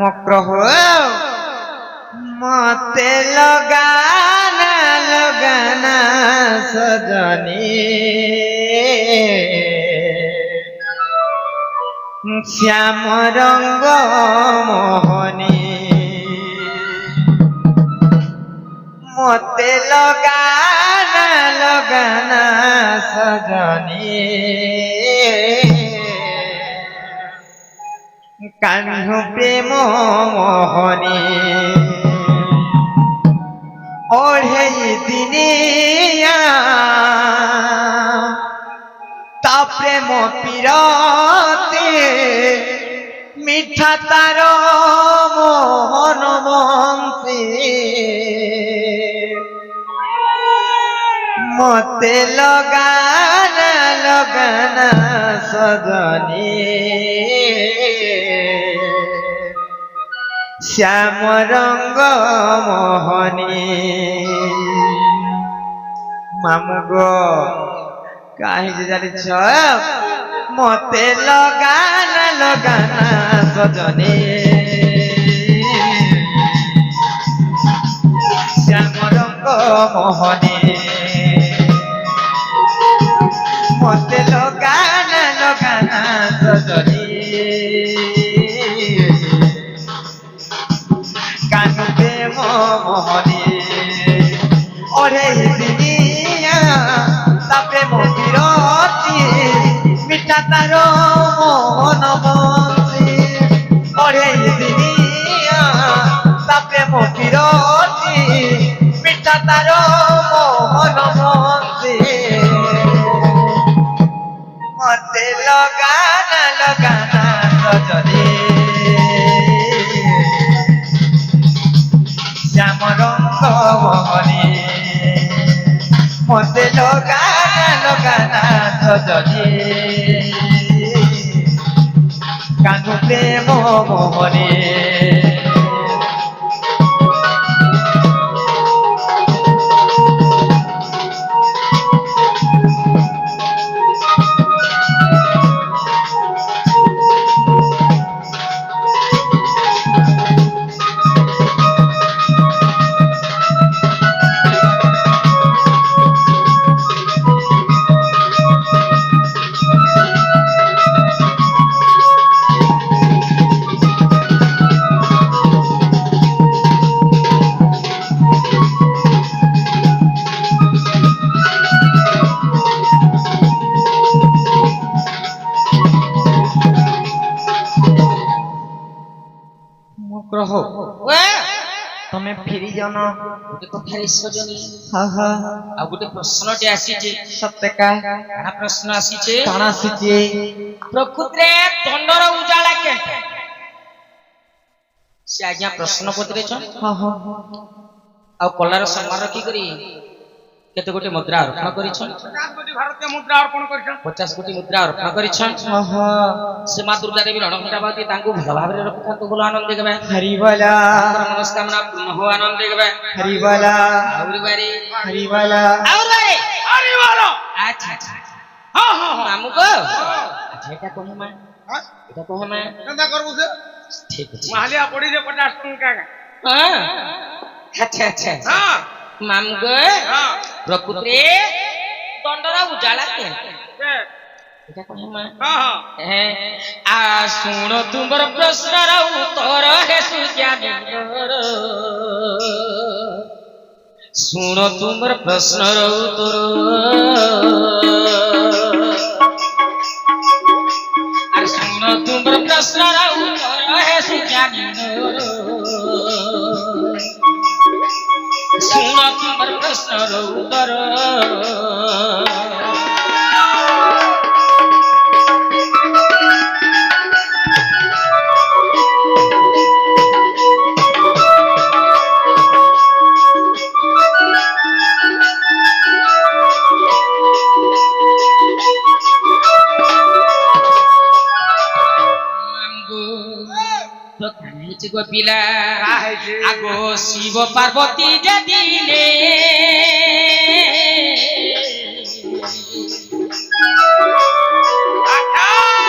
মক্রহ মতে লগানা লগানা সজনী শ্যাম রঙ্গ মোহনী মতে লগানা লগানা সজনী কাহ্নু প্রেম মোহনী ওঢ়ে দিনিয়া তা প্রেম পিরতে মিঠা তার মোহন বংশী মতে লগানা লগানা সজনী শ্যাম রঙ্গ মোহনী মামু গো কাহিনী জানিছ মতে লগানা লগানা সজনী শ্যাম রঙ্গ মোহনী মতে লগানা লগানা সজনী কানু প্রেম মোহনী ওরে দিনিয়া তা প্রেম বিরতি মিঠা তার মোহন বংশী ওরে দিনিয়া তা প্রেম বিরতি মিঠা তার মোহন বংশী মতে লগানা লগানা সজনী শ্যাম রঙ্গ মোহনী মতে লগানা লগানা সজনী কানু প্রেম মোহনী তুমি ফিরি যান গোটে কথাରେ ସଜনী ହଁ ହଁ ଆଉ ଗୋଟେ ପ୍ରଶ୍ନଟେ ଆସିଛି ସତ୍ୟକା କାଣା ପ୍ରଶ୍ନ ଆସିଛି କଣ ଆସିଛି ପ୍ରକୃତିରେ ଦଣ୍ଡର ଉଜାଲା କେନ୍ତା ସେ ଆଜ୍ଞା ପ୍ରଶ୍ନ ପଚାରିଛନ୍ ହଁ ହଁ ଆଉ କଲାର ସମ୍ମାନ ରଖିକରି କେତେ ଗୋଟି ମୁଦ୍ରା ଅର୍ପଣ କରିଛନ୍ 50 କୋଟି ମୁଦ୍ରା ଅର୍ପଣ କରିଛନ୍ ହଁ ହଁ ସେ ମା ଦୁର୍ଗା ଦେବୀ ରଣଘଣ୍ଟାବତୀ ତାଙ୍କୁ ଭଲ ଭାବରେ ରଖିଥାନ୍ତୁ ଭଲ ଆନନ୍ଦ ଦେବେ ହରିବଲା ତାଙ୍କର ମନସ୍କାମନା ପୂର୍ଣ୍ଣ ହଉ ଆନନ୍ଦ ଦେବେ ହରିବଲା ଆହୁରି ବାରି ହରିବଲା ଆଚ୍ଛା ଆଚ୍ଛା ହଁ ହଁ ମାମୁ ଗୋ ଆଚ୍ଛା ଏଟା କହେ ମା ଏଟା କହେ ମା କେନ୍ତା କରବୁ ସେ ଠିକ ଅଛି ମାହାଲିଆ ପଡି ଯେ 50 ଟଙ୍କା ହଁ ଆଚ୍ଛା ଆଚ୍ଛା ହଁ ମାମୁ ଗୋ ହଁ ପ୍ରକୃତିରେ ଦଣ୍ଡର ଉଜାଲା କେନ୍ତା এটা কহে মা ହଁ ହଁ ଆ ଶୁଣ ତୁମର ପ୍ରଶ୍ନର ଉତ୍ତର ହେ ସୁଜ୍ଞାନର ଶୁଣ ତୁମର ପ୍ରଶ୍ନର ଉତ୍ତର ଆରେ ଶୁଣ ତୁମର ପ୍ରଶ୍ନର ଉତ୍ତର ହେ ସୁଜ୍ଞାନର ଶୁଣ ତୁମର ପ୍ରଶ୍ନର ଉତ୍ତର গোপিলা আগো শিব পার্বতী দিলে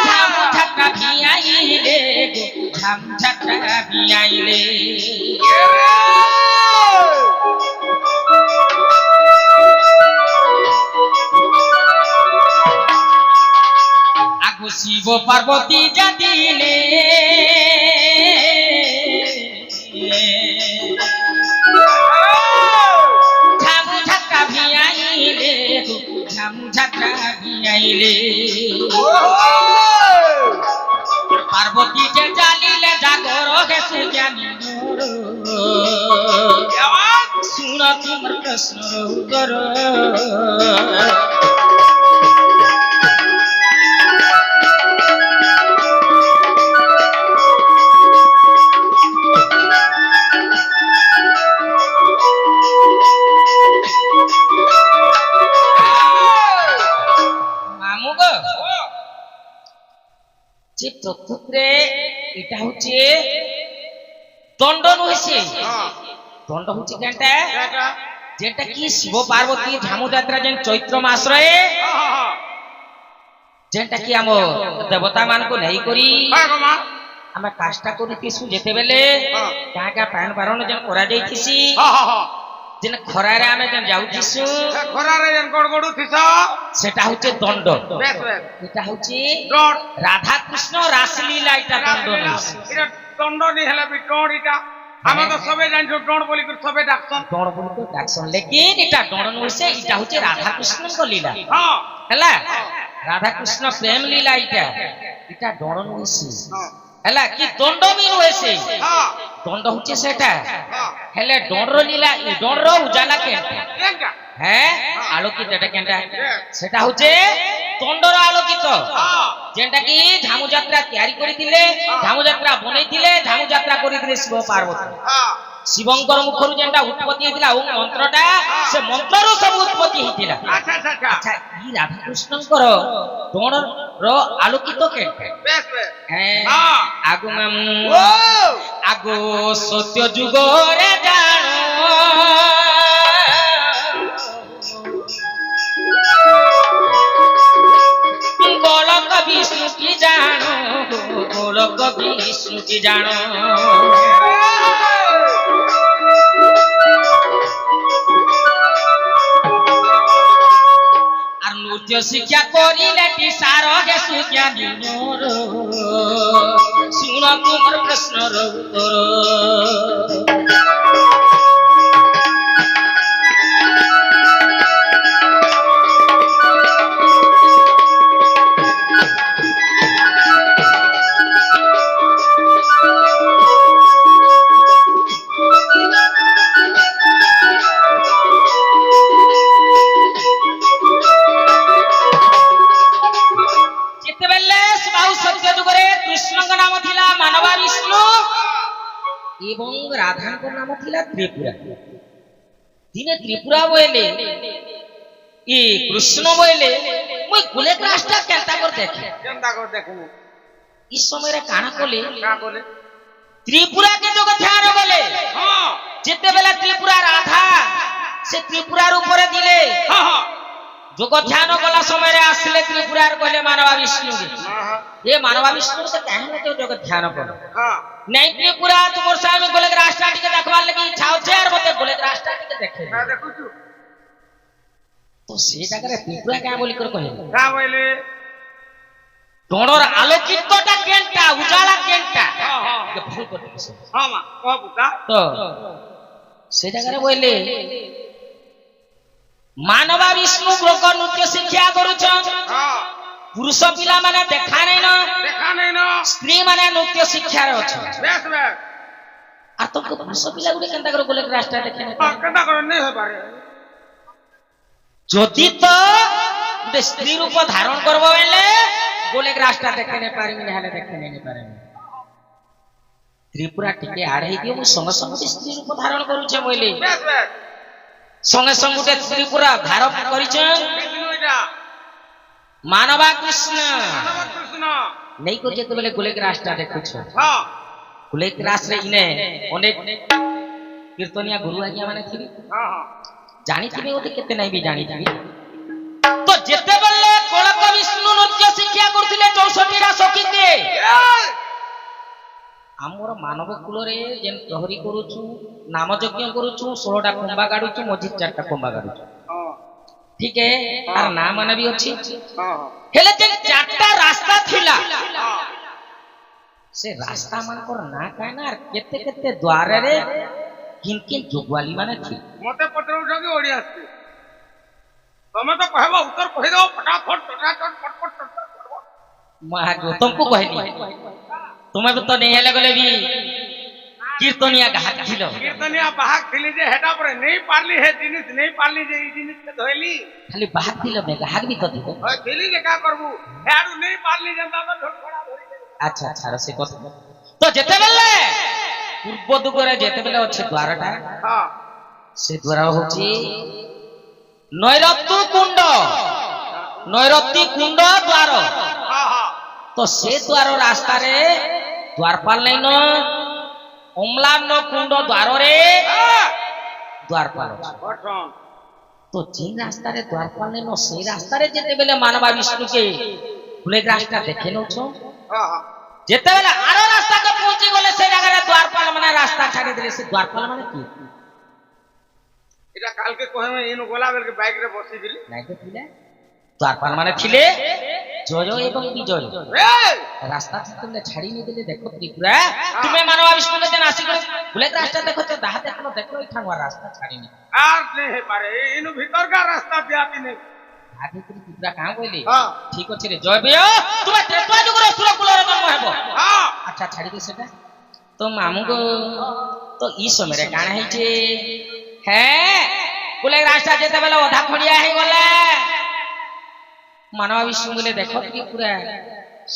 ঝামু ঝাপটা ভিয়াইলে ঝামঝাটা বিয়াইলে আগু শিব পার্বতী জাতিলে ঝামঝাটা বিয়াইলে ঝামঝাটা বিয়াইলে পার্বতী যে জানিলে জাগর হেসে জ্ঞানী শুন তোমার প্রশ্ন উত্তর মামু গো যে তথ্যে এটা হচ্ছে দণ্ডন হয়েছে দণ্ড হচ্ছে কেনটা যেটা কি শিব পার্বতী ঝামু যাত্রা যেন চৈত্র মাসরে যেটা কি আম দেবতা মানকু নেই করি ଆମେ କାଷ୍ଟା କରିଥିସୁ ଯେତେବେଳେ କାଁ କାଁ ପାଣି ବାରଣ ଯେନ୍ କରାଯାଇଥିସି ଯେନ୍ ଖରାରେ ଆମେ ଯେନ୍ ଯାଉଥିସୁ ଖରାରେ ଯେନ୍ ଗଡଗଡୁଥିସ ସେଟା ହଉଛି ଦଣ୍ଡ ଏଟା ହଉଛି ରାଧା କୃଷ୍ଣ ରାସଲୀଳା ଏଟା ଦଣ୍ଡ ନୁହେଁ এটা দণ্ড নি হেলে বি ডণ এটা ଆମେ ତ ସବେ ଜାଣିଛୁ ଡଣ ବୋଲି କରି ସବେ ଡାକସନ୍ ଦଣ୍ଡ ବୋଲି ତ ଡାକସନ୍ ଲେକିନ ଏଟା ଦଣ୍ଡ ନୁହେଁ ଏଟା ହଉଛି ରାଧା କୃଷ୍ଣଙ୍କ ଲୀଳା ହଁ ହେଲା ରାଧା କୃଷ୍ଣ ପ୍ରେମ ଲୀଳା ଏଟା ଦଣ୍ଡ ନୁହେଁ ହେଲା କି ଦଣ୍ଡ ବି ନୁହେଁ ସେ ଦଣ୍ଡ ହଉଛି ସେଟା ହେଲେ ଦଣ୍ଡର ଲୀଳା ଦଣ୍ଡର ଉଜାଲା କେନ୍ଟା হ্যাঁ আলোকিত এটা কেনটা সেটা হচ্ছে দণ্ডর আলোকিত যেটা কি ঝামু যাত্রা তৈরি করিଥିଲେ ঝামু যাত্রা বনাইଥିଲେ ঝামু যাত্রা করিଥିଲେ শিব পার্বতী শিবঙ্কর মুখରୁ যেটা উৎপত্তি হইଥିଲା ওম মন্ত্রটা সে মন্ত্রରୁ ସବୁ উৎপত্তি হইଥିଲା আচ্ছা ই রাধা কৃষ্ণଙ୍କର দণ্ডর আলোকিত কেনটা হ্যাঁ আগু মামু আগু সত্য যুগরে জানো গোলক বিষ্ণু কি জানো গোলক বিষ্ণু কি জানো আর নৃত্য শিক্ষা করিলে কি সার গেছু জ্ঞানী মোর শুন তোমার প্রশ্নর উত্তর এবং রাধাঙ্কর নাম ଥିଲା ত্রিপুরা দিনে ত্রিপুরা বইলে ই কৃষ্ণ বইলে মুই গুলেক রাস্তা কেনতা করে দেখে এই সময় কানা কলে ত্রিপুরা কে যোগ ধ্যান বলে যেতেবেলা ত্রিপুরা রাধা সে ত্রিপুরার উপরে দিলে যোগ ধ্যান কলা সময় আসলে ত্রিপুরার কলে মানবা বিষ্ণু এ মানবা বিষ্ণু সে কাহিনী কেউ যোগ ধ্যান করে नहीं त्रिपुरा तुमर सामने गोलेक रास्ता टिके देखवार लगी इच्छा होछे আর মতে গোলেক রাস্তা টিকে দেখে না দেখুছু তো সেই জায়গায় ত্রিপুরা কা বলি করে কহে কা বইলে দড়র আলোকিতটা কেনটা উজালা কেনটা যে ভুল করে দিছে হ্যাঁ মা কবুতা তো সেই জায়গায় বইলে মানবা বিষ্ণু গ্রহ নৃত্য শিক্ষা করুছন হ্যাঁ পুরুষ পিলা মানে দেখা নাই না স্ত্রী মানে নৃত্য শিক্ষার আছে বেশ বেশ আর তো পুরুষ পিলা গুলি কেনতা করে গোলেক রাস্তা দেখে না কেনতা করে নেই হই পারে যদি তো গোটে স্ত্রী রূপ ধারণ করব বলে গোলেক রাস্তা দেখে নে পারিবি না হলে দেখে নেই পারিবি ত্রিপুরা টিকে আড়াই দিও মু সঙ্গে সঙ্গে স্ত্রী রূপ ধারণ করুছে বইলে বেশ বেশ সঙ্গে সঙ্গে গোটে ত্রিপুরা ধারণ করিছেন মানবা কৃষ্ণ নেই করে যেতে বলে গোলেক রাস্তা দেখুছ গোলেক রাস্তা ইনে অনেক কীর্তনিয়া গুরু আজ্ঞা মানে থিবি জানিথিবি ওতে কেতে নাই বি জানিথিবি তো যেতে বলে গোলক বিষ্ণু নৃত্য শিক্ষা করছিলে 64টা সখীকে আম ମାନବ କୂଳରେ ଯେନ୍ ପ୍ରହରୀ କରୁଛୁ ନାମ ଯଜ୍ଞ କରୁଛୁ 16ଟା କୁମ୍ଭା କାଢୁଛୁ ମଝି 4ଟା କୁମ୍ଭା କାଢୁଛୁ ହଁ ଠିକ ହେ ତାର ନାଁ ମାନେ ବି ଅଛି ହଁ ହେଲେ ଯେ 4ଟା ରାସ୍ତା ଥିଲା ହଁ ସେ ରାସ୍ତା ମାନଙ୍କର ନାଁ କାଏ ନା ଆର୍ କେତେ କେତେ ଦ୍ୱାରରେ କିନ୍ କିନ୍ ଯୋଗୱାଲି ମାନେ ଥି ମତେ ପଚାରୁଛ କି ଓଡିଆ ଆସୁଛି ତମେ ତ କହିବ ଉତ୍ତର କହିଦବ ଫଟାଫଟ ଟଟାଚଟ ପଟପଟ ଟଟାଚଟ ମହାଜୋ ତୁମକୁ କହିଲି ତୁମେ ବି ତ ନେଇ ହେଲେ ଗଲେ ବି କୀର୍ତ୍ତନିଆ ଗାହାକ ଥିଲ କୀର୍ତ୍ତନିଆ ବାହାକ ଥିଲି ଯେ ହେଟା ପରେ ନେଇ ପାରିଲି ହେ ଜିନିଷ ନେଇ ପାରିଲି ଯେ ଏଇ ଜିନିଷ ଧଇଲି ଖାଲି ବାହାକ ଥିଲ ବେ ଗାହାକ ବି ତ ଥିବ হয় ଥିଲି যে কা করবু হেডু নেই পারলি যেটা তো ঢোল খড়া ধরি দে আচ্ছা ছাড় সে কথা তো যেতেবেলে পূর্ব দিগরে যেতেবেলে আছে দ্বারটা হ্যাঁ সে দ্বার হচ্ছে নৈরত্য কুণ্ড নৈরত্য কুণ্ড দ্বার হ্যাঁ হ্যাঁ তো সে দ্বার রাস্তারে দ্বারপাল লাইন অম্লান কুণ্ড দ্বারে দ্বারপাল আছে বটন তো যে রাস্তারে দ্বারপাল লাইন সেই রাস্তারে যেতেবেলে মানবা বিষ্ণুকে ভুলে রাস্তা দেখে নছ হ্যাঁ হ্যাঁ যেতেবেলে আরো রাস্তাকে পৌঁছি গলে সেই জায়গায় দ্বারপাল মানে রাস্তা ছাড়ি দিলে সে দ্বারপাল মানে কি এটা কালকে কহে এনু গোলা বেলকে বাইক রে বসি দিলি নাই তো ছিলে দ্বারপাল মানে ছিলে জয় এবং বিজয় এই রাস্তা যেতেবেলে ছাড়ি নি দিলে দেখো ত্রিপুরা তুমি মানবা বিষ্ণুকে যেন আসি করে ভুলে রাস্তা দেখো তো দাহা দেখো দেখো এখানে রাস্তা ছাড়ি নি আর নেই হে পারে এনু ভিতর কা রাস্তা দিয়াতি নেই আগে তুমি ত্রিপুরা কাঁ কইলি হ্যাঁ ঠিক আছে রে জয় বিয় তুমি ত্রেতয়া যুগর অসুর কুলরে জন্ম হেব হ্যাঁ আচ্ছা ছাড়ি দে সেটা তো মামুগো তো ই সমୟରେ কাଣା ହେଇଛି হ্যাঁ কুলে রাস্তা যেতে বেলা অধা খড়িয়া হয়ে গলে মানব বিষ্ণু বলে দেখো কি পুরা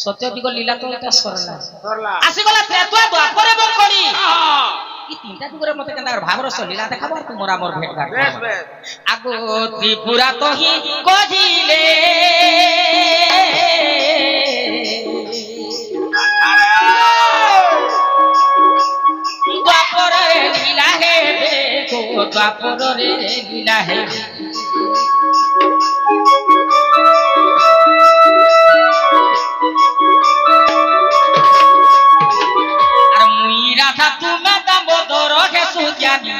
সত্যযুগ লীলা তো এটা সরলা ধরলা আসি গলা ত্রেতয়া দ্বাপর এবং কলি হ্যাঁ ই তিনটা যুগরে মতে কেনটা ভাবরস লীলা দেখাবো আর তোমরা মোর ভেট ঘাট বেশ বেশ আগো ত্রিপুরা তো হি কহিলে দ্বাপরে লীলা হে গো দ্বাপরে লীলা হে আর মুই রাধা তুমি দামোদর হে সুজ্ঞানী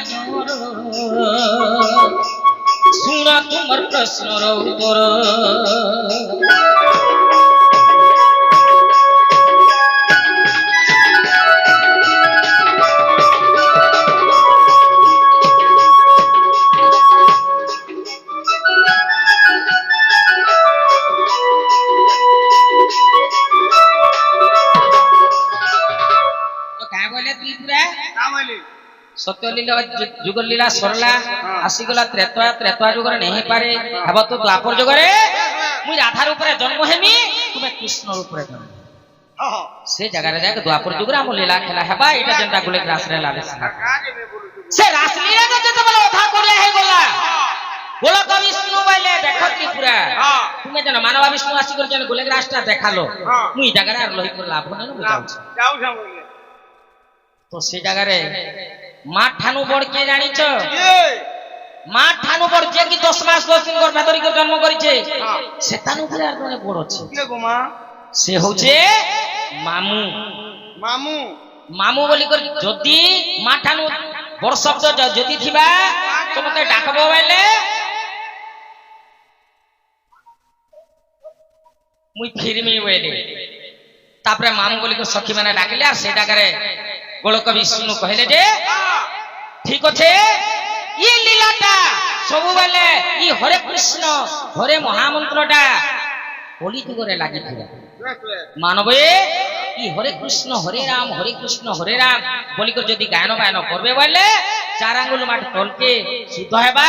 শুন তোমার প্রশ্নর উত্তর সত্যলীলা যুগর লীলা সরলা আসিগলা ত্রেতয়া যুগরে নেই পারে হব তো দ্বাপর যুগরে মুই রাধার উপরে জন্ম হেমি তুমি কৃষ্ণর উপরে জন্ম হ্যাঁ সে জায়গায় যাক দ্বাপর যুগরে আম লীলা খেলা হেবা এটা যেটা গুলে রাসরে লালে কাজ মে বলুছি সে রাসলীলা যেতে বলে অধা করিয়া হয়ে গলা গোলক বিষ্ণু বলে দেখো ত্রিপুরা হ্যাঁ তুমি যেন মানব বিষ্ণু আসি করে যেন গুলে রাসটা দেখালো হ্যাঁ। মুই জায়গায় আর লই করে লাভ নেই বুঝাউছি যাও যাও বলে তো সে জায়গায় মা ঠানু বড় কে জানিছ এই মা ঠানু বড় যে কি 10 মাস 10 দিন গর্ভে ধরি করে জন্ম করেছে হ্যাঁ সে তানু উপরে আর জনে বড় আছে কে গো মা সে হচ্ছে মামু মামু মামু বলি করে যদি মা ঠানু বড় শব্দ যদি থিবা তোমাকে ডাকব বলে মুই ফিরমি বলে তারপরে মামু বলি করে সখী মানে ডাকিলে আর সেই ডাকারে গোলক বিষ্ণু কহিলে যে ঠিক আছে ই লীলাটা সবুবেলে ই হরে কৃষ্ণ হরে মহামন্ত্রটা কলি যুগরে লাগিছিল বেশ বেশ মানবে ই হরে কৃষ্ণ হরে রাম বলি করে যদি গায়ন বায়ন করবে বলে 4 আঙ্গুল মাটি তলকে শুদ্ধ হেবা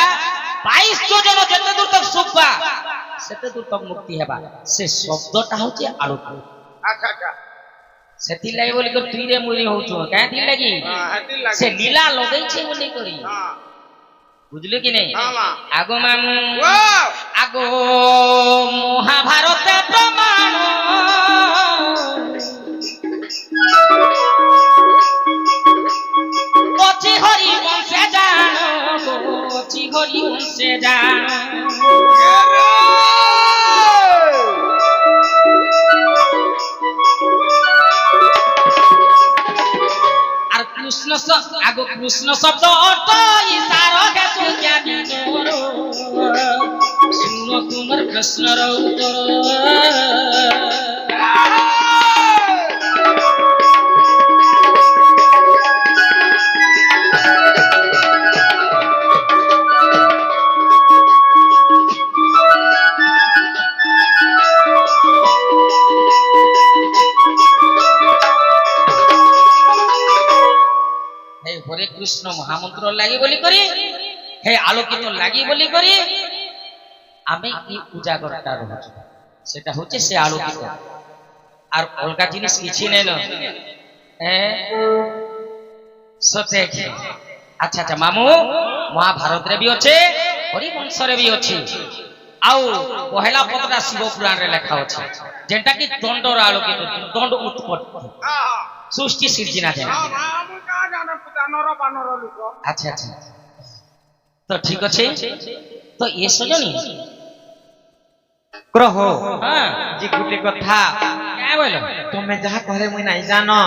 22 জন যেতে দূর তক সুখবা সেতে দূর তক মুক্তি হেবা সে শব্দটা হচ্ছে আরতি আচ্ছা আচ্ছা সেতির লাগি বলি করে তুই রে মুই হউছো কাই দিল লাগি হ্যাঁ হাতি লাগে সে লীলা লগাইছে বলি করি হ্যাঁ বুঝলি কি নেই হ্যাঁ মা আগো মামু ও আগো মহাভারতে প্রমাণ কচি হরি বংশে জানো কচি হরি বংশে জানো ଆଗ କୃଷ୍ଣ ଶବ୍ଦ ଅର୍ଥ ଇଶାର ହେତୁ ଜ୍ଞାନୀ ମୋର ଶୁଣ ତୁମର ପ୍ରଶ୍ନର ଉତ୍ତର হরে কৃষ্ণ মহামন্ত্র লাগি বলি করি হে আলোকিত লাগি বলি করি আমি কি উজাগরটা রয়েছে সেটা হচ্ছে সে আলোকিত আর অলগা জিনিস কিছু নেই না সত্যি আচ্ছা আচ্ছা মামু মহাভারতরে বি আছে হরিবংশরে বি আছে আউ পহেলা পদটা শিব পুরাণরে লেখা আছে যেটা কি দণ্ডর আলোকিত দণ্ড উৎপত্তি সৃষ্টি সৃজিনা যেন আচ্ছা আচ্ছা তো ঠিক আছে তো এ সজনী গ্রহ হ্যাঁ যে গুটে কথা क्या बोलो তুমি যাহা কহে মুই নাই জানো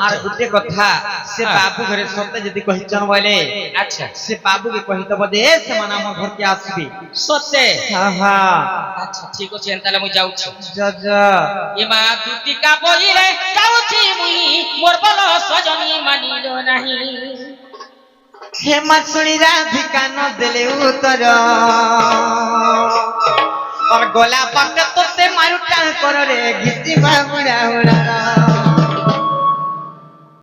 আর গুটে কথা সে বাবু ঘরে সত্যি যদি কহিছন বলে अच्छा সে বাবু কে কহিতব যে সে মানে আমার ঘর কে আসবি सत्य হ্যাঁ হ্যাঁ अच्छा ठीक আছে তাহলে মুই যাউছি যা যা এমা দুতিকা বইরে যাউছি মুই মোর বল সজনী মানিল নাহি হে মা শুনি রাধিকা ন দেলে উত্তর আর গোলা পাকে তোতে মারু টান করে রে ঘিসি বাবুড়া উড়া